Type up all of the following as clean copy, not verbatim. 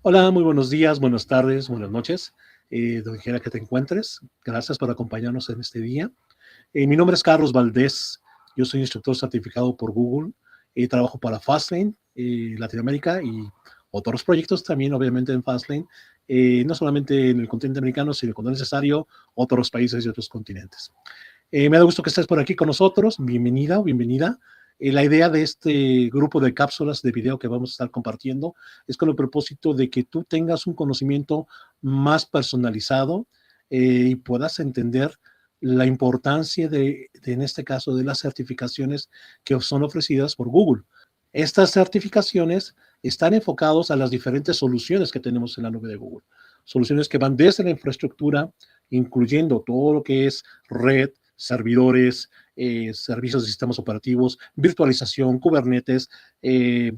Hola, muy buenos días, buenas tardes, buenas noches, donde quiera que te encuentres. Gracias por acompañarnos en este día. Mi nombre es Carlos Valdés, yo soy instructor certificado por Google, trabajo para Fastlane, Latinoamérica y otros proyectos también, obviamente, en Fastlane, no solamente en el continente americano, sino cuando es necesario, otros países y otros continentes. Me da gusto que estés por aquí con nosotros. Bienvenida o bienvenida. La idea de este grupo de cápsulas de video que vamos a estar compartiendo es con el propósito de que tú tengas un conocimiento más personalizado y puedas entender la importancia en este caso, de las certificaciones que son ofrecidas por Google. Estas certificaciones están enfocadas a las diferentes soluciones que tenemos en la nube de Google. Soluciones que van desde la infraestructura, incluyendo todo lo que es red, servidores, servicios de sistemas operativos, virtualización, Kubernetes,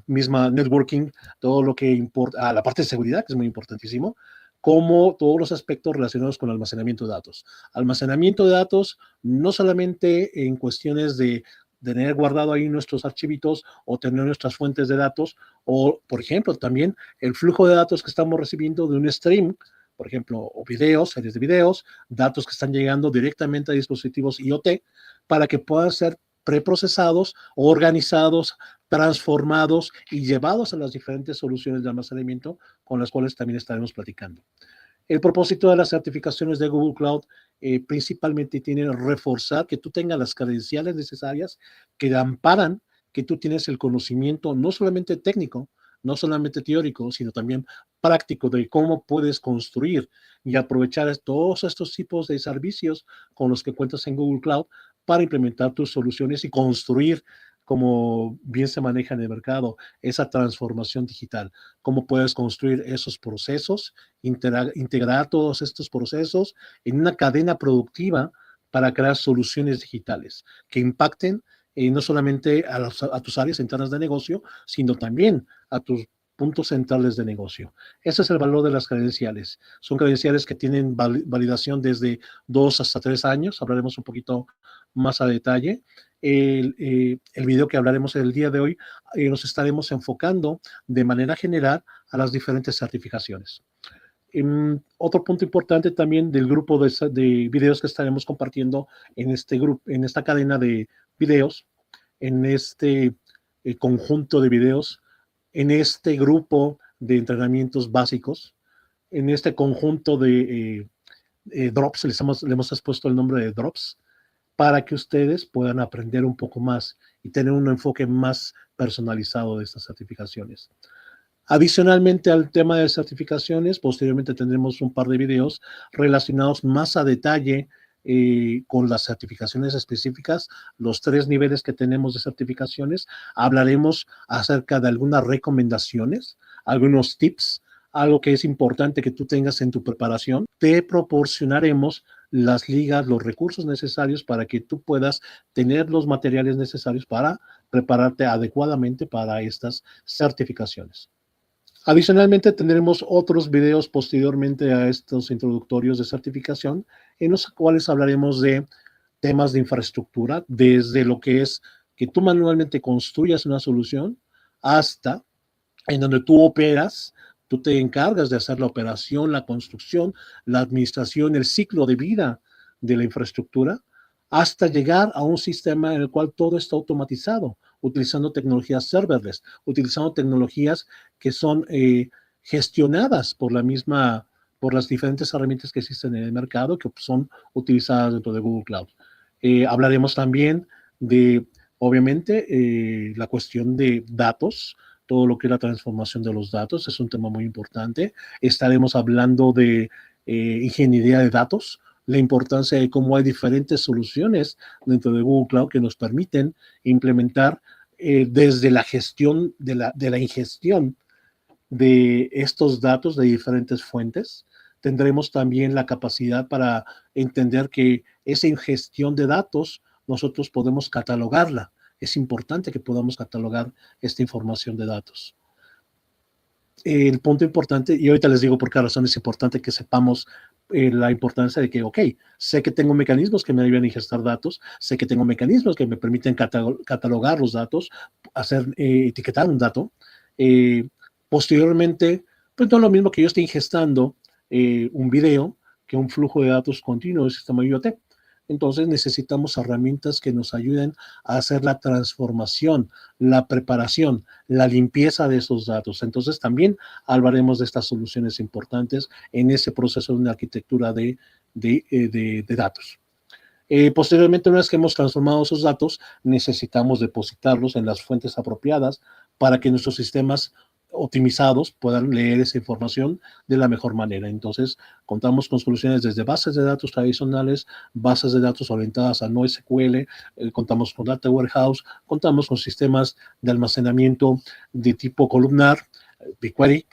misma networking, todo lo que importa, la parte de seguridad, que es muy importantísimo, como todos los aspectos relacionados con almacenamiento de datos. Almacenamiento de datos no solamente en cuestiones de tener guardado ahí nuestros archivitos o tener nuestras fuentes de datos, o, por ejemplo, también el flujo de datos que estamos recibiendo de un stream, por ejemplo, o videos, series de videos, datos que están llegando directamente a dispositivos IoT para que puedan ser preprocesados, organizados, transformados y llevados a las diferentes soluciones de almacenamiento con las cuales también estaremos platicando. El propósito de las certificaciones de Google Cloud principalmente tiene reforzar que tú tengas las credenciales necesarias que amparan que tú tienes el conocimiento no solamente técnico, no solamente teórico, sino también práctico de cómo puedes construir y aprovechar todos estos tipos de servicios con los que cuentas en Google Cloud para implementar tus soluciones y construir, como bien se maneja en el mercado, esa transformación digital. Cómo puedes construir esos procesos, integrar todos estos procesos en una cadena productiva para crear soluciones digitales que impacten no solamente a tus áreas internas de negocio, sino también a tus puntos centrales de negocio. Ese es el valor de las credenciales. Son credenciales que tienen validación desde 2 hasta 3 años. Hablaremos un poquito más a detalle. El video que hablaremos el día de hoy nos estaremos enfocando de manera general a las diferentes certificaciones. Otro punto importante también del grupo de videos que estaremos compartiendo en este grupo, en esta cadena de videos, en este conjunto de videos, en este grupo de entrenamientos básicos, en este conjunto de drops, le hemos expuesto el nombre de drops, para que ustedes puedan aprender un poco más y tener un enfoque más personalizado de estas certificaciones. Adicionalmente al tema de certificaciones, posteriormente tendremos un par de videos relacionados más a detalle con las certificaciones específicas, los 3 niveles que tenemos de certificaciones. Hablaremos acerca de algunas recomendaciones, algunos tips, algo que es importante que tú tengas en tu preparación. Te proporcionaremos las ligas, los recursos necesarios para que tú puedas tener los materiales necesarios para prepararte adecuadamente para estas certificaciones. Adicionalmente, tendremos otros videos posteriormente a estos introductorios de certificación, en los cuales hablaremos de temas de infraestructura, desde lo que es que tú manualmente construyas una solución hasta en donde tú operas, tú te encargas de hacer la operación, la construcción, la administración, el ciclo de vida de la infraestructura, hasta llegar a un sistema en el cual todo está automatizado, utilizando tecnologías serverless, utilizando tecnologías que son gestionadas por las diferentes herramientas que existen en el mercado, que son utilizadas dentro de Google Cloud. Hablaremos también de, obviamente, la cuestión de datos, todo lo que es la transformación de los datos, es un tema muy importante. Estaremos hablando de ingeniería de datos, la importancia de cómo hay diferentes soluciones dentro de Google Cloud que nos permiten implementar desde la gestión de la ingestión de estos datos de diferentes fuentes. Tendremos también la capacidad para entender que esa ingestión de datos nosotros podemos catalogarla. Es importante que podamos catalogar esta información de datos. El punto importante, y ahorita les digo por qué razón es importante que sepamos la importancia de que, ok, sé que tengo mecanismos que me ayudan a ingestar datos, sé que tengo mecanismos que me permiten catalogar los datos, etiquetar un dato. Posteriormente, pues no es lo mismo que yo esté ingestando un video que un flujo de datos continuo del sistema IoT. Entonces necesitamos herramientas que nos ayuden a hacer la transformación, la preparación, la limpieza de esos datos. Entonces también hablaremos de estas soluciones importantes en ese proceso de una arquitectura de datos. Posteriormente, una vez que hemos transformado esos datos, necesitamos depositarlos en las fuentes apropiadas para que nuestros sistemas optimizados puedan leer esa información de la mejor manera. Entonces, contamos con soluciones desde bases de datos tradicionales, bases de datos orientadas a NoSQL, contamos con Data Warehouse, contamos con sistemas de almacenamiento de tipo columnar, BigQuery,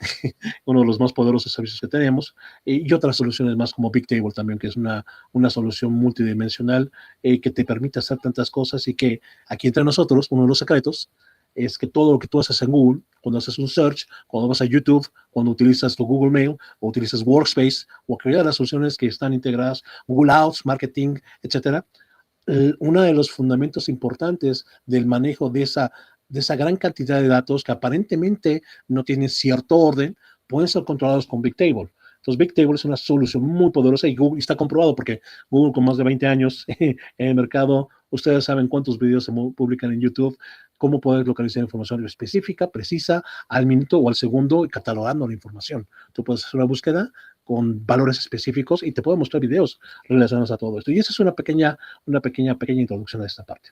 uno de los más poderosos servicios que tenemos, y otras soluciones más como Bigtable también, que es una solución multidimensional que te permite hacer tantas cosas y que aquí entre nosotros, uno de los secretos es que todo lo que tú haces en Google, cuando haces un search, cuando vas a YouTube, cuando utilizas tu Google Mail o utilizas Workspace o aquellas de las soluciones que están integradas, Google Ads, Marketing, etcétera, uno de los fundamentos importantes del manejo de esa gran cantidad de datos que aparentemente no tienen cierto orden, pueden ser controlados con Bigtable. Entonces, Bigtable es una solución muy poderosa y Google está comprobado porque Google con más de 20 años en el mercado, ustedes saben cuántos videos se publican en YouTube, cómo puedes localizar información específica, precisa, al minuto o al segundo, catalogando la información. Tú puedes hacer una búsqueda con valores específicos y te puedo mostrar videos relacionados a todo esto. Y esa es una pequeña introducción a esta parte.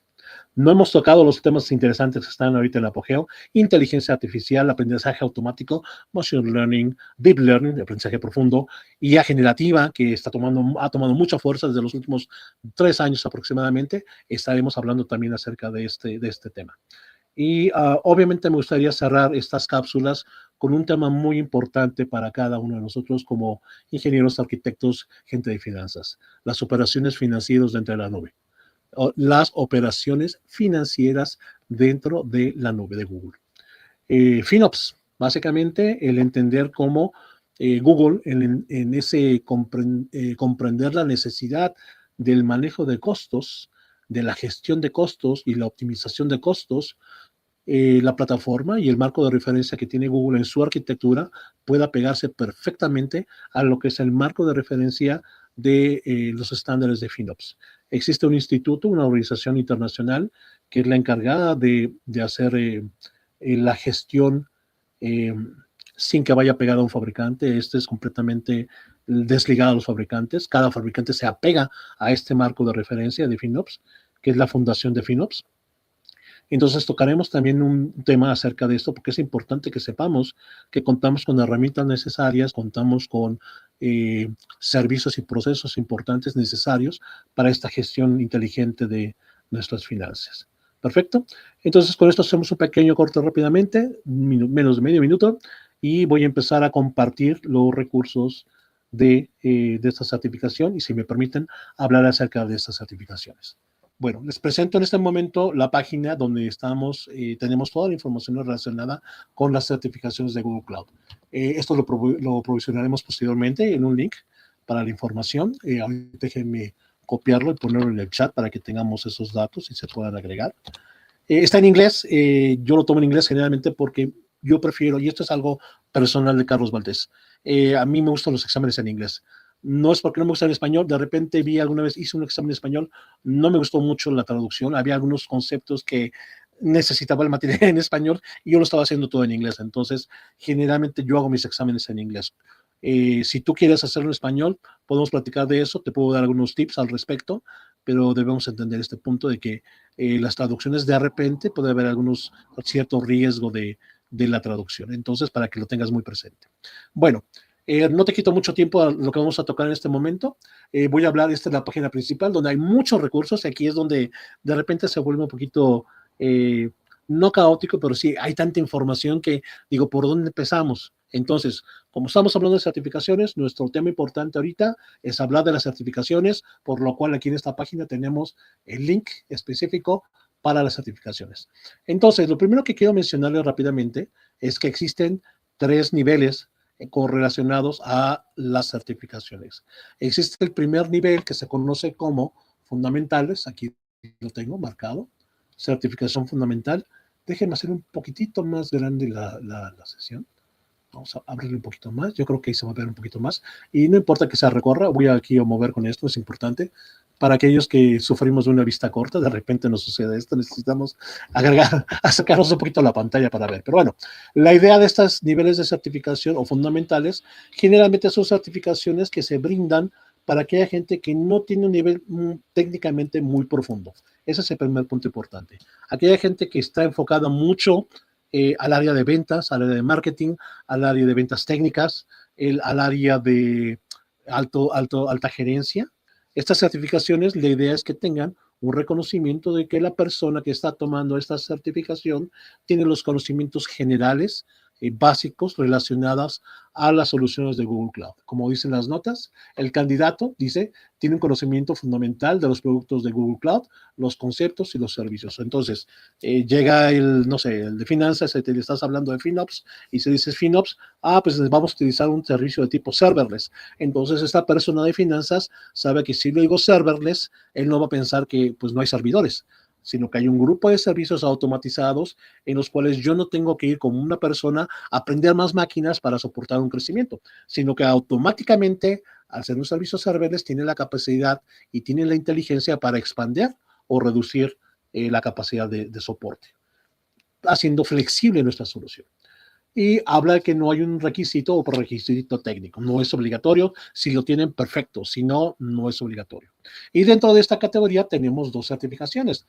No hemos tocado los temas interesantes que están ahorita en el apogeo: inteligencia artificial, aprendizaje automático, machine learning, deep learning, aprendizaje profundo, IA generativa, que ha tomado mucha fuerza desde los últimos 3 años aproximadamente. Estaremos hablando también acerca de este tema. Y obviamente me gustaría cerrar estas cápsulas con un tema muy importante para cada uno de nosotros como ingenieros, arquitectos, gente de finanzas: las operaciones financieras dentro de la nube. Las operaciones financieras dentro de la nube de Google. FinOps, básicamente el entender cómo Google en ese comprender la necesidad del manejo de costos, de la gestión de costos y la optimización de costos, la plataforma y el marco de referencia que tiene Google en su arquitectura pueda pegarse perfectamente a lo que es el marco de referencia de los estándares de FinOps. Existe un instituto, una organización internacional que es la encargada de hacer la gestión eh, sin que vaya pegado a un fabricante. Este es completamente desligado a los fabricantes. Cada fabricante se apega a este marco de referencia de FinOps, que es la fundación de FinOps. Entonces tocaremos también un tema acerca de esto, porque es importante que sepamos que contamos con herramientas necesarias, contamos con servicios y procesos importantes necesarios para esta gestión inteligente de nuestras finanzas. Perfecto. Entonces con esto hacemos un pequeño corte rápidamente, menos de medio minuto, y voy a empezar a compartir los recursos de esta certificación y, si me permiten, hablar acerca de estas certificaciones. Bueno, les presento en este momento la página donde tenemos toda la información relacionada con las certificaciones de Google Cloud. Esto lo provisionaremos posteriormente en un link para la información. Déjenme copiarlo y ponerlo en el chat para que tengamos esos datos y se puedan agregar. Está en inglés. Yo lo tomo en inglés generalmente porque yo prefiero, y esto es algo personal de Carlos Valdés, a mí me gustan los exámenes en inglés. No es porque no me gusta el español, de repente alguna vez hice un examen en español, no me gustó mucho la traducción, había algunos conceptos que necesitaba el material en español y yo lo estaba haciendo todo en inglés. Entonces, generalmente yo hago mis exámenes en inglés. Si tú quieres hacerlo en español, podemos platicar de eso, te puedo dar algunos tips al respecto, pero debemos entender este punto de que las traducciones de repente puede haber cierto riesgo de la traducción. Entonces, para que lo tengas muy presente. Bueno, no te quito mucho tiempo a lo que vamos a tocar en este momento. Voy a hablar, esta es la página principal, donde hay muchos recursos, y aquí es donde de repente se vuelve un poquito, no caótico, pero sí hay tanta información que digo, ¿por dónde empezamos? Entonces, como estamos hablando de certificaciones, nuestro tema importante ahorita es hablar de las certificaciones, por lo cual aquí en esta página tenemos el link específico para las certificaciones. Entonces, lo primero que quiero mencionarles rápidamente es que existen 3 niveles correlacionados a las certificaciones. Existe el primer nivel, que se conoce como fundamentales. Aquí lo tengo marcado, certificación fundamental. Déjenme hacer un poquitito más grande la sesión. Vamos a abrirle un poquito más. Yo creo que ahí se va a ver un poquito más. Y no importa que se recorra, voy aquí a mover con esto, es importante. Para aquellos que sufrimos de una vista corta, de repente nos sucede esto, necesitamos agregar, acercarnos un poquito a la pantalla para ver. Pero bueno, la idea de estos niveles de certificación o fundamentales, generalmente son certificaciones que se brindan para aquella gente que no tiene un nivel técnicamente muy profundo. Ese es el primer punto importante. Aquella gente que está enfocada mucho al área de ventas, al área de marketing, al área de ventas técnicas, al área de alta gerencia. Estas certificaciones, la idea es que tengan un reconocimiento de que la persona que está tomando esta certificación tiene los conocimientos generales básicos relacionados a las soluciones de Google Cloud. Como dicen las notas, el candidato dice, tiene un conocimiento fundamental de los productos de Google Cloud, los conceptos y los servicios. Entonces, llega no sé, el de finanzas, te estás hablando de FinOps, y se dice FinOps, pues vamos a utilizar un servicio de tipo serverless. Entonces, esta persona de finanzas sabe que si le digo serverless, él no va a pensar que pues no hay servidores, sino que hay un grupo de servicios automatizados en los cuales yo no tengo que ir como una persona a aprender más máquinas para soportar un crecimiento, sino que automáticamente, al ser un servicio serverless, tiene la capacidad y tiene la inteligencia para expandir o reducir la capacidad de soporte, haciendo flexible nuestra solución. Y habla que no hay un requisito o requisito técnico. No es obligatorio. Si lo tienen, perfecto. Si no, no es obligatorio. Y dentro de esta categoría tenemos dos certificaciones.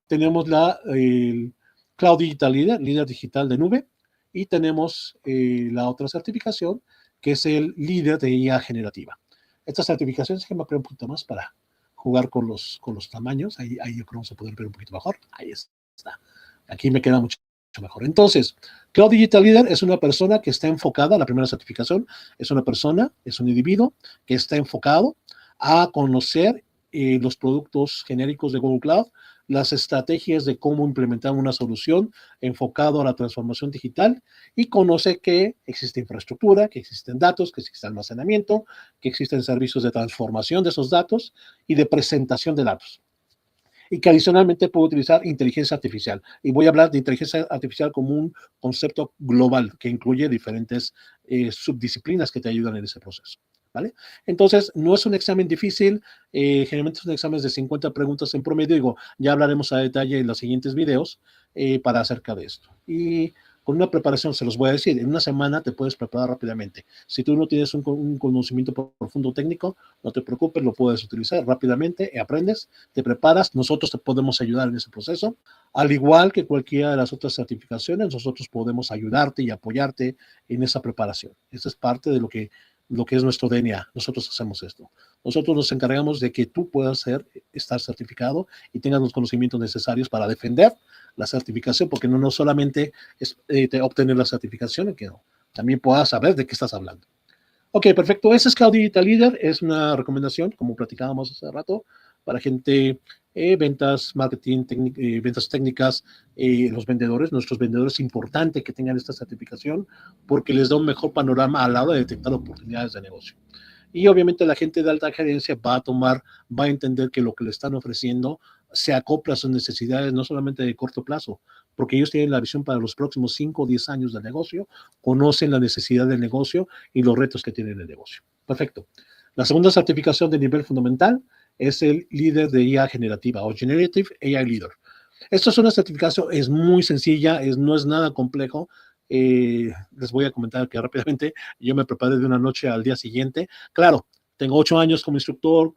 Tenemos el Cloud Digital Leader, líder digital de nube, y tenemos la otra certificación, que es el líder de IA generativa. Estas certificaciones, déjenme abrir un poquito más para jugar con los tamaños. Ahí yo creo que vamos a poder ver un poquito mejor. Ahí está. Aquí me queda mucho mejor. Entonces, Cloud Digital Leader es una persona que está enfocada, la primera certificación, es una persona, es un individuo que está enfocado a conocer los productos genéricos de Google Cloud, las estrategias de cómo implementar una solución enfocado a la transformación digital, y conoce que existe infraestructura, que existen datos, que existe almacenamiento, que existen servicios de transformación de esos datos y de presentación de datos. Y que adicionalmente puede utilizar inteligencia artificial. Y voy a hablar de inteligencia artificial como un concepto global que incluye diferentes subdisciplinas que te ayudan en ese proceso. ¿Vale? Entonces, no es un examen difícil, generalmente es un examen de 50 preguntas en promedio. Digo, ya hablaremos a detalle en los siguientes videos para acerca de esto. Y con una preparación, se los voy a decir, en una semana te puedes preparar rápidamente. Si tú no tienes un conocimiento profundo técnico, no te preocupes, lo puedes utilizar rápidamente, aprendes, te preparas, nosotros te podemos ayudar en ese proceso. Al igual que cualquiera de las otras certificaciones, nosotros podemos ayudarte y apoyarte en esa preparación. Esa es parte de lo que es nuestro DNA. Nosotros hacemos esto. Nosotros nos encargamos de que tú puedas estar certificado y tengas los conocimientos necesarios para defender la certificación, porque no solamente es obtener la certificación, que no, también puedas saber de qué estás hablando. Ok, perfecto. Ese es Cloud Digital Leader. Es una recomendación, como platicábamos hace rato, para gente, ventas, marketing, ventas técnicas, los vendedores. Nuestros vendedores es importante que tengan esta certificación porque les da un mejor panorama a la hora de detectar oportunidades de negocio. Y obviamente la gente de alta gerencia va a entender que lo que le están ofreciendo se acopla a sus necesidades, no solamente de corto plazo, porque ellos tienen la visión para los próximos 5 o 10 años del negocio, conocen la necesidad del negocio y los retos que tiene el negocio. Perfecto. La segunda certificación de nivel fundamental es el líder de IA generativa o Generative AI Leader. Esto es una certificación, es muy sencilla, no es nada complejo. Les voy a comentar que rápidamente yo me preparé de una noche al día siguiente. Claro, tengo 8 años como instructor,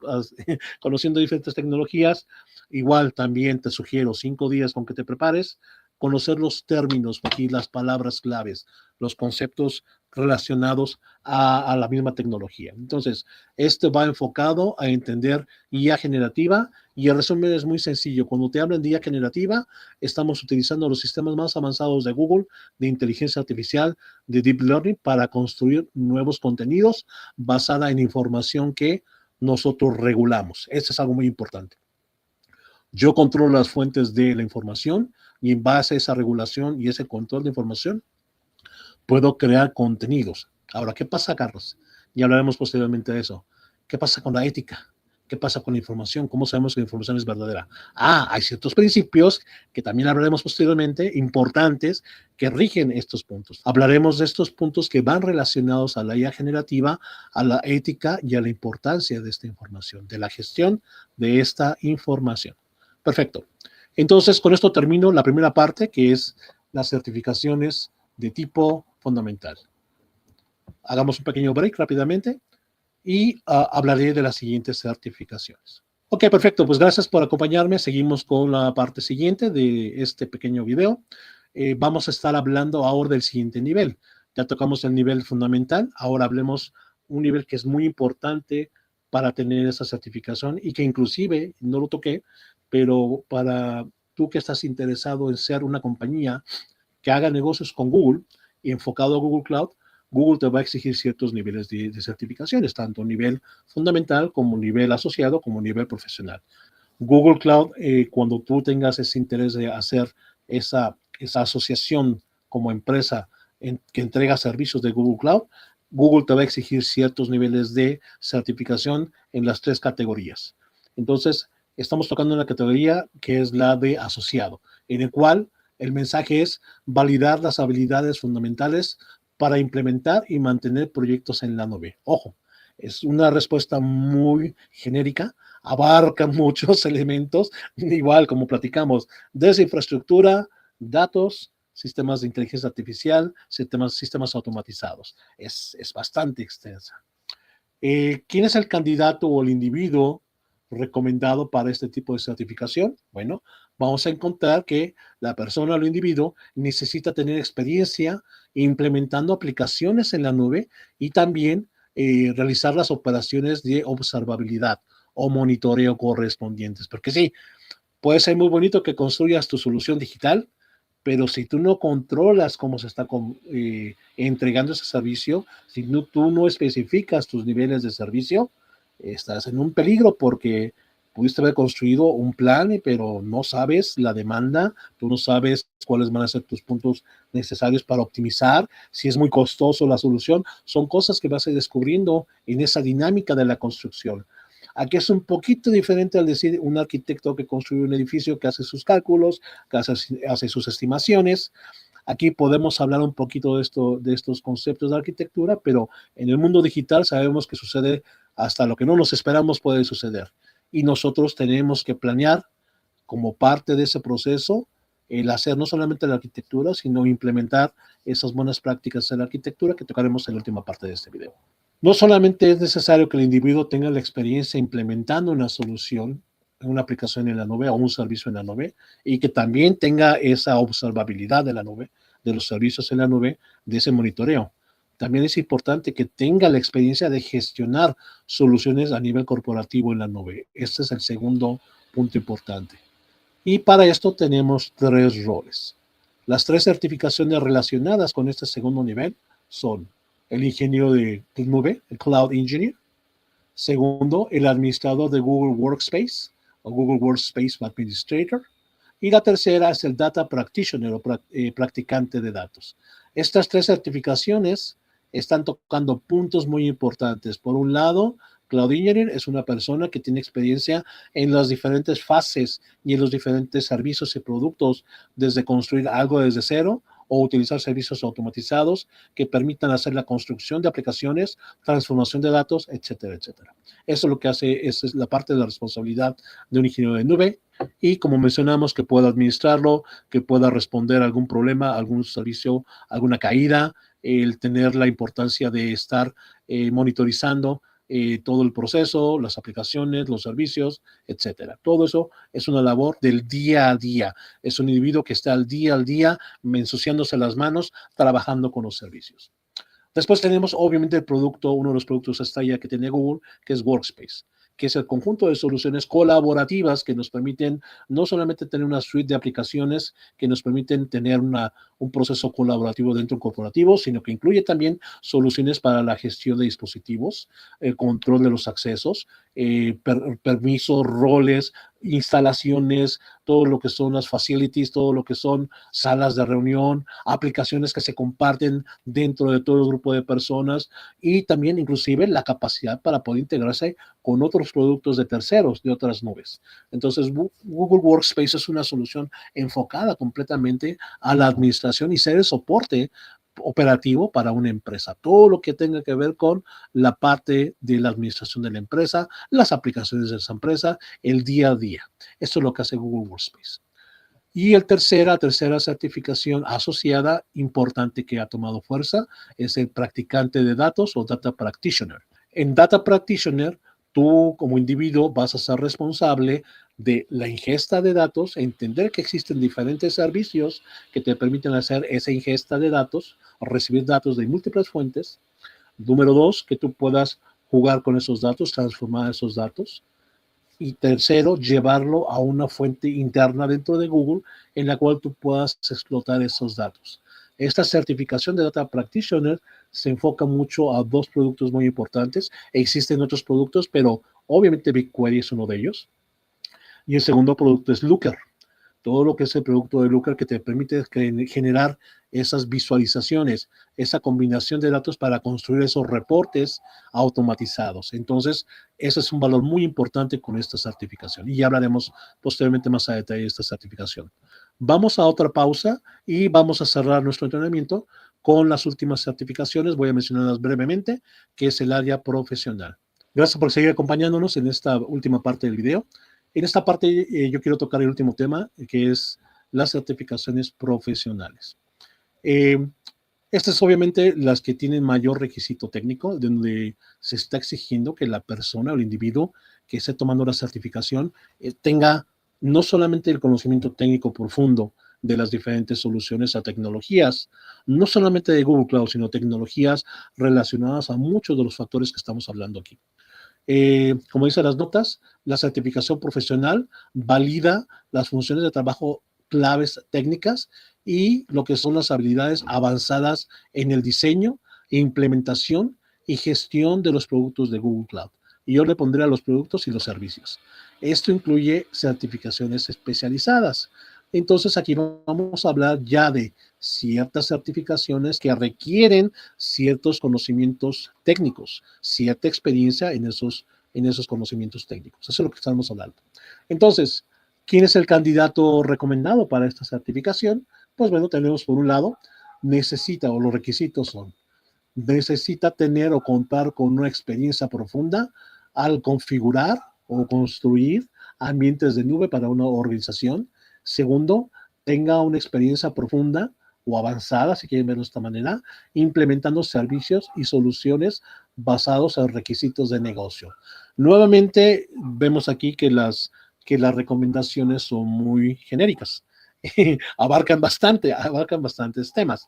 conociendo diferentes tecnologías. Igual también te sugiero 5 días con que te prepares, conocer los términos, aquí las palabras claves, los conceptos relacionados a la misma tecnología. Entonces, este va enfocado a entender IA generativa, y el resumen es muy sencillo. Cuando te hablan de IA generativa, estamos utilizando los sistemas más avanzados de Google, de inteligencia artificial, de deep learning, para construir nuevos contenidos basada en información que nosotros regulamos. Eso es algo muy importante. Yo controlo las fuentes de la información, y en base a esa regulación y ese control de información, puedo crear contenidos. Ahora, ¿qué pasa, Carlos? Ya hablaremos posteriormente de eso. ¿Qué pasa con la ética? ¿Qué pasa con la información? ¿Cómo sabemos que la información es verdadera? Hay ciertos principios que también hablaremos posteriormente, importantes, que rigen estos puntos. Hablaremos de estos puntos que van relacionados a la IA generativa, a la ética y a la importancia de esta información, de la gestión de esta información. Perfecto. Entonces, con esto termino la primera parte, que es las certificaciones de tipo fundamental. Hagamos un pequeño break rápidamente y hablaré de las siguientes certificaciones. Ok, perfecto. Pues gracias por acompañarme. Seguimos con la parte siguiente de este pequeño video. Vamos a estar hablando ahora del siguiente nivel. Ya tocamos el nivel fundamental. Ahora hablemos un nivel que es muy importante para tener esa certificación y que inclusive, no lo toqué, pero para tú que estás interesado en ser una compañía que haga negocios con Google y enfocado a Google Cloud, Google te va a exigir ciertos niveles de certificaciones, tanto nivel fundamental como nivel asociado como nivel profesional. Google Cloud, cuando tú tengas ese interés de hacer esa asociación como empresa que entrega servicios de Google Cloud, Google te va a exigir ciertos niveles de certificación en las 3 categorías. Entonces, estamos tocando una categoría que es la de asociado, en el cual el mensaje es validar las habilidades fundamentales para implementar y mantener proyectos en la nube. Ojo, es una respuesta muy genérica, abarca muchos elementos, igual como platicamos, desde infraestructura, datos, sistemas de inteligencia artificial, sistemas automatizados. Es bastante extensa. ¿Quién es el candidato o el individuo recomendado para este tipo de certificación? Bueno, vamos a encontrar que la persona o el individuo necesita tener experiencia implementando aplicaciones en la nube y también realizar las operaciones de observabilidad o monitoreo correspondientes. Porque sí, puede ser muy bonito que construyas tu solución digital, pero si tú no controlas cómo se está entregando ese servicio, si tú no especificas tus niveles de servicio, estás en un peligro porque pudiste haber construido un plan, pero no sabes la demanda, tú no sabes cuáles van a ser tus puntos necesarios para optimizar, si es muy costoso la solución, son cosas que vas a ir descubriendo en esa dinámica de la construcción. Aquí es un poquito diferente al decir un arquitecto que construye un edificio, que hace sus cálculos, que hace sus estimaciones. Aquí podemos hablar un poquito de estos conceptos de arquitectura, pero en el mundo digital sabemos que sucede hasta lo que no nos esperamos puede suceder. Y nosotros tenemos que planear como parte de ese proceso el hacer no solamente la arquitectura, sino implementar esas buenas prácticas en la arquitectura que tocaremos en la última parte de este video. No solamente es necesario que el individuo tenga la experiencia implementando una solución, una aplicación en la nube o un servicio en la nube, y que también tenga esa observabilidad de la nube, de los servicios en la nube, de ese monitoreo. También es importante que tenga la experiencia de gestionar soluciones a nivel corporativo en la nube. Este es el segundo punto importante. Y para esto tenemos 3 roles. Las 3 certificaciones relacionadas con este segundo nivel son el ingeniero de nube, el Cloud Engineer. Segundo, el administrador de Google Workspace o Google Workspace Administrator. Y la tercera es el Data Practitioner o practicante de datos. Estas 3 certificaciones están tocando puntos muy importantes. Por un lado, Cloud Engineer es una persona que tiene experiencia en las diferentes fases y en los diferentes servicios y productos, desde construir algo desde cero o utilizar servicios automatizados que permitan hacer la construcción de aplicaciones, transformación de datos, etcétera, etcétera. Eso es lo que hace, esa es la parte de la responsabilidad de un ingeniero de nube y, como mencionamos, que pueda administrarlo, que pueda responder a algún problema, algún servicio, alguna caída, el tener la importancia de estar monitorizando todo el proceso, las aplicaciones, los servicios, etcétera. Todo eso es una labor del día a día. Es un individuo que está al día, ensuciándose las manos, trabajando con los servicios. Después tenemos, obviamente, el producto, uno de los productos estrella que tiene Google, que es Workspace, que es el conjunto de soluciones colaborativas que nos permiten no solamente tener una suite de aplicaciones que nos permiten tener un proceso colaborativo dentro de un corporativo, sino que incluye también soluciones para la gestión de dispositivos, el control de los accesos, permisos, roles, instalaciones, todo lo que son las facilities, todo lo que son salas de reunión, aplicaciones que se comparten dentro de todo el grupo de personas y también inclusive la capacidad para poder integrarse con otros productos de terceros, de otras nubes. Entonces, Google Workspace es una solución enfocada completamente a la administración y ser el soporte operativo para una empresa. Todo lo que tenga que ver con la parte de la administración de la empresa, las aplicaciones de esa empresa, el día a día. Esto es lo que hace Google Workspace. Y la tercera certificación asociada importante que ha tomado fuerza es el practicante de datos o Data Practitioner. En Data Practitioner, tú como individuo vas a ser responsable de la ingesta de datos, entender que existen diferentes servicios que te permiten hacer esa ingesta de datos, recibir datos de múltiples fuentes. Número dos, que tú puedas jugar con esos datos, transformar esos datos. Y tercero, llevarlo a una fuente interna dentro de Google en la cual tú puedas explotar esos datos. Esta certificación de Data Practitioner se enfoca mucho a dos productos muy importantes. Existen otros productos, pero obviamente BigQuery es uno de ellos. Y el segundo producto es Looker. Todo lo que es el producto de Looker que te permite generar esas visualizaciones, esa combinación de datos para construir esos reportes automatizados. Entonces, ese es un valor muy importante con esta certificación. Y ya hablaremos posteriormente más a detalle de esta certificación. Vamos a otra pausa y vamos a cerrar nuestro entrenamiento con las últimas certificaciones. Voy a mencionarlas brevemente, que es el área profesional. Gracias por seguir acompañándonos en esta última parte del video. En esta parte yo quiero tocar el último tema, que es las certificaciones profesionales. Estas es obviamente las que tienen mayor requisito técnico, donde se está exigiendo que la persona o el individuo que esté tomando la certificación tenga no solamente el conocimiento técnico profundo de las diferentes soluciones a tecnologías, no solamente de Google Cloud, sino tecnologías relacionadas a muchos de los factores que estamos hablando aquí. Como dicen las notas, la certificación profesional valida las funciones de trabajo claves técnicas y lo que son las habilidades avanzadas en el diseño, implementación y gestión de los productos de Google Cloud. Y yo le pondré a los productos y los servicios. Esto incluye certificaciones especializadas. Entonces aquí vamos a hablar ya de ciertas certificaciones que requieren ciertos conocimientos técnicos, cierta experiencia en esos conocimientos técnicos. Eso es lo que estamos hablando. Entonces, ¿quién es el candidato recomendado para esta certificación? Pues bueno, tenemos por un lado, necesita o los requisitos son, necesita tener o contar con una experiencia profunda al configurar o construir ambientes de nube para una organización. Segundo, tenga una experiencia profunda o avanzada, si quieren verlo de esta manera, implementando servicios y soluciones basados en requisitos de negocio. Nuevamente, vemos aquí que las recomendaciones son muy genéricas. abarcan bastantes temas.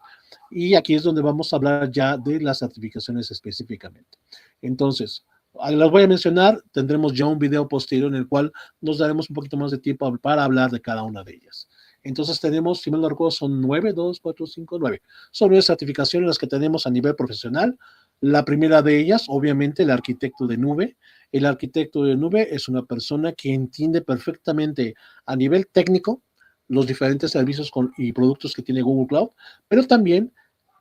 Y aquí es donde vamos a hablar ya de las certificaciones específicamente. Entonces, las voy a mencionar, tendremos ya un video posterior en el cual nos daremos un poquito más de tiempo para hablar de cada una de ellas. Entonces tenemos, si me lo recuerdo, son 9, 2, 4, 5, 9. Son 9 certificaciones las que tenemos a nivel profesional. La primera de ellas, obviamente, el arquitecto de nube. El arquitecto de nube es una persona que entiende perfectamente a nivel técnico los diferentes servicios y productos que tiene Google Cloud, pero también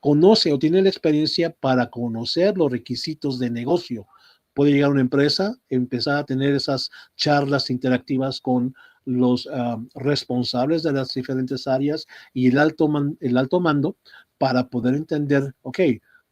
conoce o tiene la experiencia para conocer los requisitos de negocio. Puede llegar a una empresa, empezar a tener esas charlas interactivas con los responsables de las diferentes áreas y el alto mando para poder entender, ok,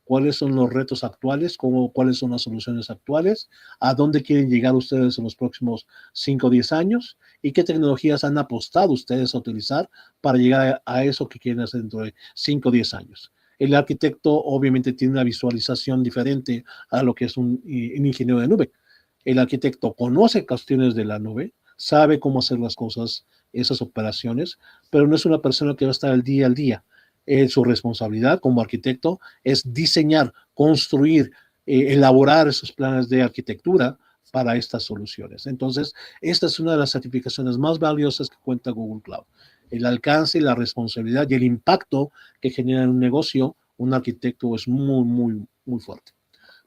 cuáles son los retos actuales, cuáles son las soluciones actuales, a dónde quieren llegar ustedes en los próximos 5 o 10 años y qué tecnologías han apostado ustedes a utilizar para llegar a eso que quieren hacer dentro de 5 o 10 años. El arquitecto obviamente tiene una visualización diferente a lo que es un ingeniero de nube. El arquitecto conoce cuestiones de la nube, sabe cómo hacer las cosas, esas operaciones, pero no es una persona que va a estar al día. Su responsabilidad como arquitecto es diseñar, construir, elaborar esos planes de arquitectura para estas soluciones. Entonces, esta es una de las certificaciones más valiosas que cuenta Google Cloud. El alcance, la responsabilidad y el impacto que genera en un negocio, un arquitecto es muy fuerte.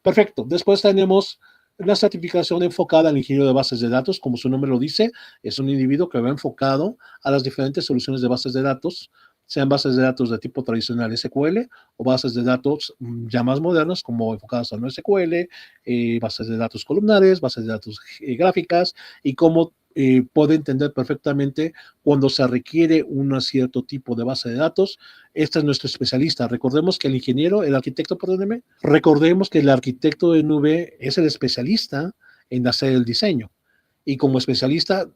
Perfecto. Después tenemos La certificación enfocada al ingeniero de bases de datos, como su nombre lo dice, es un individuo que va enfocado a las diferentes soluciones de bases de datos, sean bases de datos de tipo tradicional SQL o bases de datos ya más modernas como enfocadas a NoSQL, bases de datos columnares, bases de datos gráficas y cómo puede entender perfectamente cuando se requiere un cierto tipo de base de datos. Este es nuestro especialista. Recordemos que el ingeniero, el arquitecto, perdóneme, recordemos que el arquitecto de nube es el especialista en hacer el diseño. Y como especialista,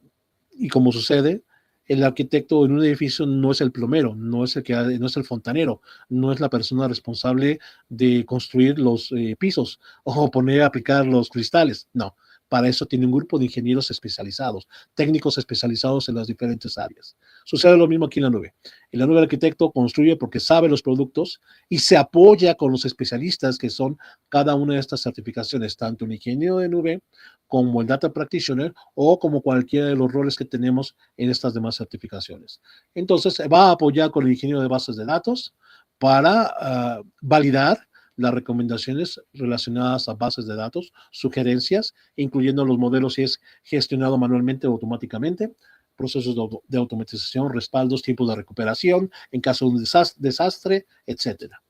y como sucede, el arquitecto en un edificio no es el plomero, no es no es el fontanero, no es la persona responsable de construir los pisos o poner a aplicar los cristales. No, para eso tiene un grupo de ingenieros especializados, técnicos especializados en las diferentes áreas. Sucede lo mismo aquí en la nube. En la nube el arquitecto construye porque sabe los productos y se apoya con los especialistas que son cada una de estas certificaciones, tanto un ingeniero de nube como el Data Practitioner o como cualquiera de los roles que tenemos en estas demás certificaciones. Entonces, va a apoyar con el ingeniero de bases de datos para validar las recomendaciones relacionadas a bases de datos, sugerencias, incluyendo los modelos si es gestionado manualmente o automáticamente, procesos de automatización, respaldos, tiempos de recuperación en caso de un desastre, etcétera.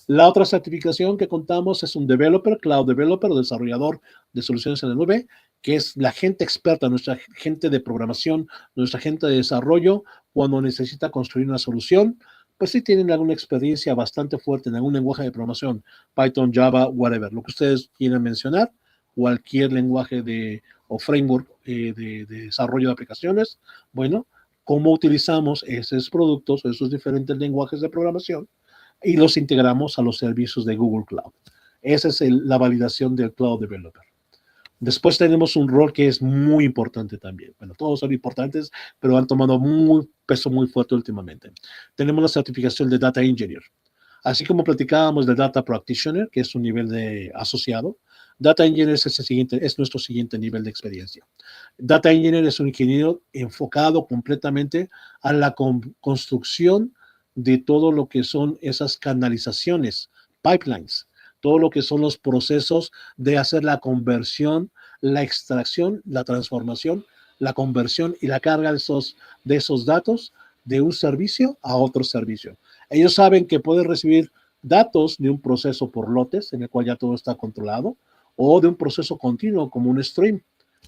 La otra certificación que contamos es un developer, cloud developer o desarrollador de soluciones en la nube, que es la gente experta, nuestra gente de programación, nuestra gente de desarrollo, cuando necesita construir una solución, pues sí tienen alguna experiencia bastante fuerte en algún lenguaje de programación, Python, Java, whatever, lo que ustedes quieran mencionar, cualquier lenguaje o framework de desarrollo de aplicaciones, bueno, cómo utilizamos esos productos, esos diferentes lenguajes de programación y los integramos a los servicios de Google Cloud. Esa es la validación del Cloud Developer. Después tenemos un rol que es muy importante también. Bueno, todos son importantes, pero han tomado peso muy fuerte últimamente. Tenemos la certificación de Data Engineer. Así como platicábamos de Data Practitioner, que es un nivel de asociado, Data Engineer es nuestro siguiente nivel de experiencia. Data Engineer es un ingeniero enfocado completamente a la construcción de todo lo que son esas canalizaciones, pipelines, todo lo que son los procesos de hacer la conversión, la extracción, la transformación, la conversión y la carga de esos datos de un servicio a otro servicio. Ellos saben que pueden recibir datos de un proceso por lotes, en el cual ya todo está controlado, o de un proceso continuo como un stream.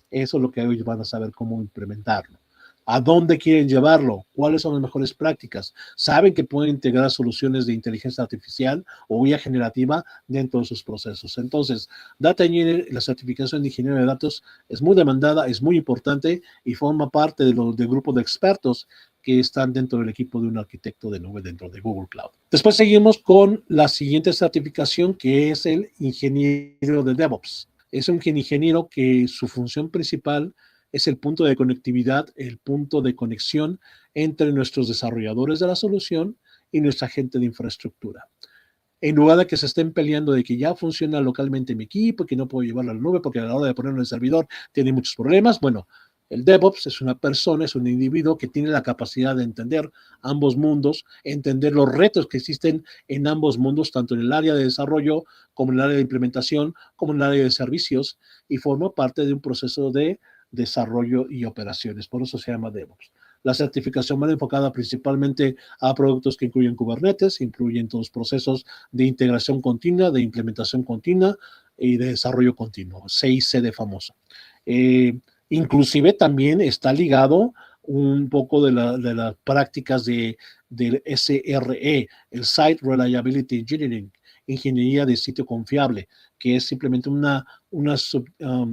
Eso es lo que ellos van a saber cómo implementarlo. ¿A dónde quieren llevarlo? ¿Cuáles son las mejores prácticas? Saben que pueden integrar soluciones de inteligencia artificial o IA generativa dentro de sus procesos. Entonces, Data Engineer, la certificación de ingeniero de datos es muy demandada, es muy importante y forma parte del grupo de expertos que están dentro del equipo de un arquitecto de nube dentro de Google Cloud. Después seguimos con la siguiente certificación, que es el ingeniero de DevOps. Es un ingeniero que su función principal es el punto de conectividad, el punto de conexión entre nuestros desarrolladores de la solución y nuestra gente de infraestructura. En lugar de que se estén peleando de que ya funciona localmente mi equipo y que no puedo llevarlo a la nube porque a la hora de ponerlo en el servidor tiene muchos problemas, bueno, el DevOps es una persona, es un individuo que tiene la capacidad de entender ambos mundos, entender los retos que existen en ambos mundos, tanto en el área de desarrollo como en el área de implementación, como en el área de servicios, y forma parte de un proceso de desarrollo y operaciones. Por eso se llama DevOps. La certificación va enfocada principalmente a productos que incluyen Kubernetes, incluyen todos los procesos de integración continua, de implementación continua y de desarrollo continuo, CICD famoso. Inclusive también está ligado un poco de las prácticas del SRE, el Site Reliability Engineering, ingeniería de sitio confiable, que es simplemente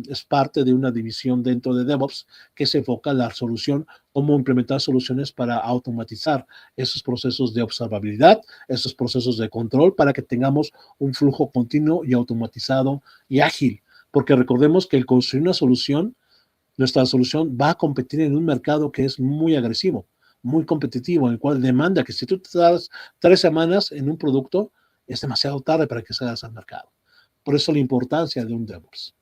es parte de una división dentro de DevOps que se enfoca en la solución, cómo implementar soluciones para automatizar esos procesos de observabilidad, esos procesos de control, para que tengamos un flujo continuo y automatizado y ágil. Porque recordemos que el construir una solución, nuestra solución va a competir en un mercado que es muy agresivo, muy competitivo, en el cual demanda que si tú te das 3 semanas en un producto, es demasiado tarde para que salgas al mercado. Por eso la importancia de un DevOps.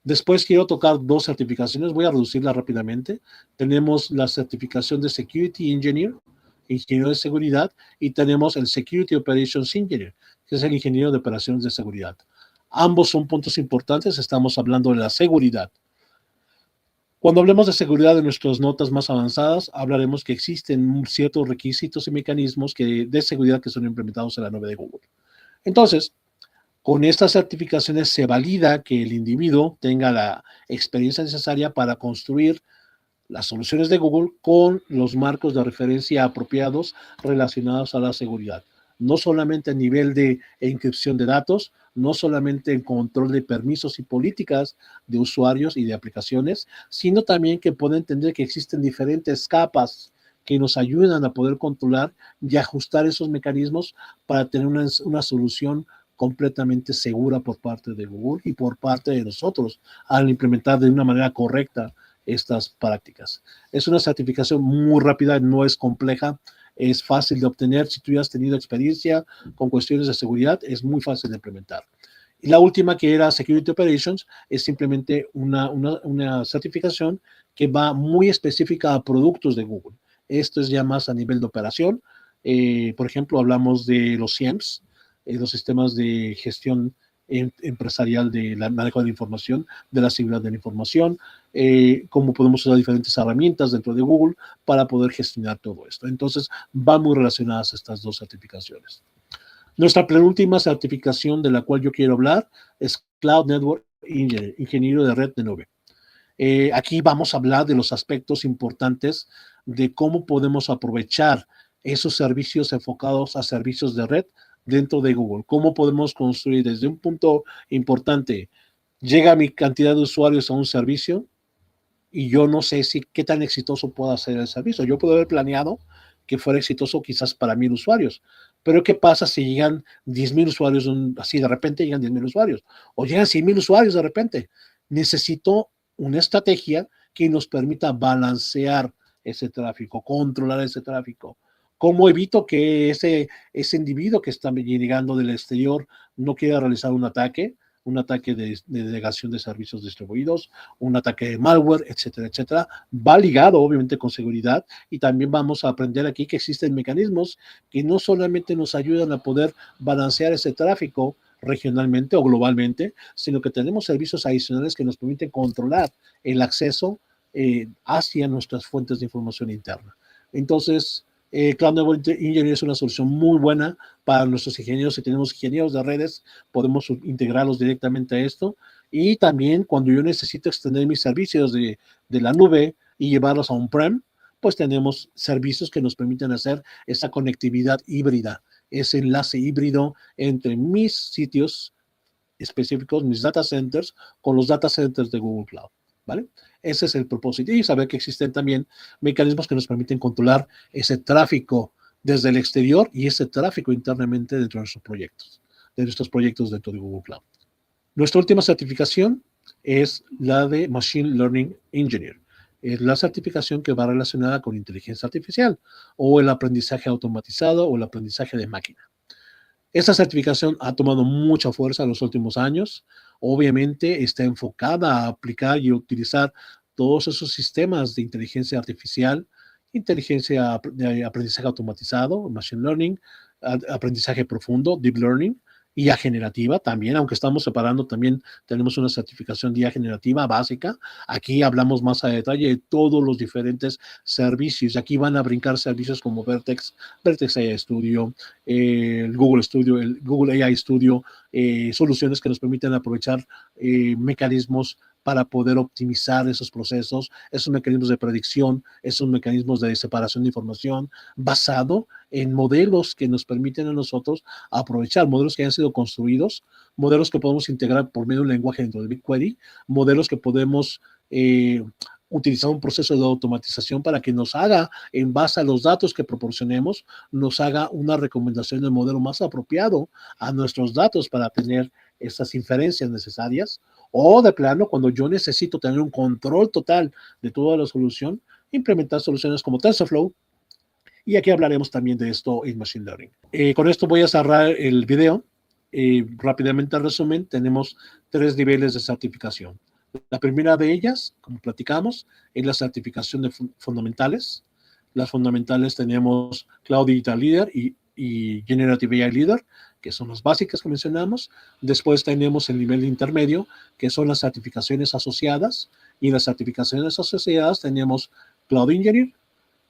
Después quiero tocar 2 certificaciones, voy a reducirlas rápidamente. Tenemos la certificación de Security Engineer, ingeniero de seguridad, y tenemos el Security Operations Engineer, que es el ingeniero de operaciones de seguridad. Ambos son puntos importantes, estamos hablando de la seguridad. Cuando hablemos de seguridad en nuestras notas más avanzadas, hablaremos que existen ciertos requisitos y mecanismos de seguridad que son implementados en la nube de Google. Entonces, con estas certificaciones se valida que el individuo tenga la experiencia necesaria para construir las soluciones de Google con los marcos de referencia apropiados relacionados a la seguridad. No solamente a nivel de encripción de datos, no solamente en control de permisos y políticas de usuarios y de aplicaciones, sino también que pueda entender que existen diferentes capas que nos ayudan a poder controlar y ajustar esos mecanismos para tener una solución completamente segura por parte de Google y por parte de nosotros al implementar de una manera correcta estas prácticas. Es una certificación muy rápida, no es compleja, es fácil de obtener. Si tú ya has tenido experiencia con cuestiones de seguridad, es muy fácil de implementar. Y la última, que era Security Operations, es simplemente una certificación que va muy específica a productos de Google. Esto es ya más a nivel de operación. Por ejemplo, hablamos de los SIEMs, los sistemas de gestión empresarial de la manejo de la información, de la seguridad de la información, cómo podemos usar diferentes herramientas dentro de Google para poder gestionar todo esto. Entonces, van muy relacionadas estas dos certificaciones. Nuestra penúltima certificación de la cual yo quiero hablar es Cloud Network Engineer, ingeniero de red de nube. Aquí vamos a hablar de los aspectos importantes de cómo podemos aprovechar esos servicios enfocados a servicios de red dentro de Google. Cómo podemos construir desde un punto importante, llega mi cantidad de usuarios a un servicio y yo no sé qué tan exitoso pueda ser el servicio. Yo puedo haber planeado que fuera exitoso quizás para 1,000 usuarios, pero ¿qué pasa si llegan 10,000 usuarios, así de repente llegan 10,000 usuarios, o llegan 100,000 usuarios de repente? Necesito una estrategia que nos permita balancear ese tráfico, controlar ese tráfico. ¿Cómo evito que ese individuo que está llegando del exterior no quiera realizar un ataque de negación de servicios distribuidos, un ataque de malware, etcétera, etcétera? Va ligado obviamente con seguridad, y también vamos a aprender aquí que existen mecanismos que no solamente nos ayudan a poder balancear ese tráfico regionalmente o globalmente, sino que tenemos servicios adicionales que nos permiten controlar el acceso hacia nuestras fuentes de información interna. Entonces, Cloud Network Engineer es una solución muy buena para nuestros ingenieros. Si tenemos ingenieros de redes, podemos integrarlos directamente a esto. Y también cuando yo necesito extender mis servicios de la nube y llevarlos a on-prem, pues tenemos servicios que nos permiten hacer esa conectividad híbrida, ese enlace híbrido entre mis sitios específicos, mis data centers, con los data centers de Google Cloud, ¿vale? Ese es el propósito, y saber que existen también mecanismos que nos permiten controlar ese tráfico desde el exterior y ese tráfico internamente dentro de nuestros proyectos dentro de Google Cloud. Nuestra última certificación es la de Machine Learning Engineer. Es la certificación que va relacionada con inteligencia artificial o el aprendizaje automatizado o el aprendizaje de máquina. Esta certificación ha tomado mucha fuerza en los últimos años. Obviamente está enfocada a aplicar y utilizar todos esos sistemas de inteligencia artificial, inteligencia de aprendizaje automatizado, machine learning, aprendizaje profundo, deep learning, IA generativa también, aunque estamos separando, también tenemos una certificación de IA generativa básica. Aquí hablamos más a detalle de todos los diferentes servicios. Aquí van a brincar servicios como Vertex AI Studio, el Google Studio, el Google AI Studio, soluciones que nos permiten aprovechar mecanismos para poder optimizar esos procesos, esos mecanismos de predicción, esos mecanismos de separación de información, basado en modelos que nos permiten a nosotros aprovechar, modelos que hayan sido construidos, modelos que podemos integrar por medio de un lenguaje dentro de BigQuery, modelos que podemos utilizar un proceso de automatización para que nos haga, en base a los datos que proporcionemos, nos haga una recomendación del modelo más apropiado a nuestros datos para tener estas inferencias necesarias. O de plano, cuando yo necesito tener un control total de toda la solución, implementar soluciones como TensorFlow. Y aquí hablaremos también de esto en Machine Learning. Con esto voy a cerrar el video. Rápidamente, al resumen, tenemos 3 niveles de certificación. La primera de ellas, como platicamos, es la certificación de fundamentales. Las fundamentales tenemos Cloud Digital Leader y Generative AI Leader, que son las básicas que mencionamos. Después tenemos el nivel intermedio, que son las certificaciones asociadas. Y las certificaciones asociadas tenemos Cloud Engineer,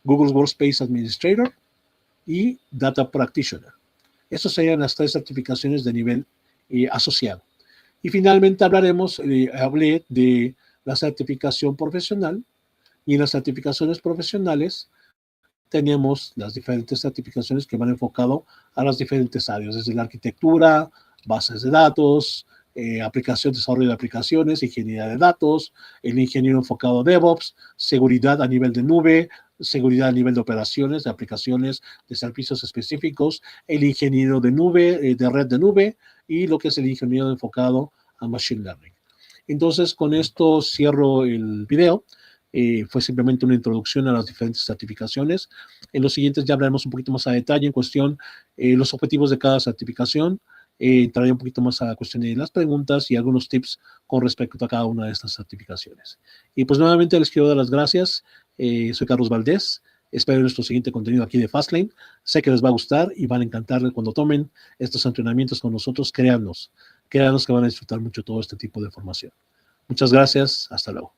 Google Workspace Administrator y Data Practitioner. Esas serían las 3 certificaciones de nivel asociado. Y finalmente hablé de la certificación profesional. Y en las certificaciones profesionales tenemos las diferentes certificaciones que van enfocado a las diferentes áreas, desde la arquitectura, bases de datos, desarrollo de aplicaciones, ingeniería de datos, el ingeniero enfocado a DevOps, seguridad a nivel de nube, seguridad a nivel de operaciones, de aplicaciones, de servicios específicos, el ingeniero de nube, de red de nube, y lo que es el ingeniero enfocado a Machine Learning. Entonces, con esto cierro el video. Fue simplemente una introducción a las diferentes certificaciones. En los siguientes ya hablaremos un poquito más a detalle en cuestión los objetivos de cada certificación. Entraré un poquito más a la cuestión de las preguntas y algunos tips con respecto a cada una de estas certificaciones. Y pues nuevamente les quiero dar las gracias. Soy Carlos Valdés. Espero nuestro siguiente contenido aquí de Fastlane. Sé que les va a gustar y van a encantarles cuando tomen estos entrenamientos con nosotros. Créanos que van a disfrutar mucho todo este tipo de formación. Muchas gracias. Hasta luego.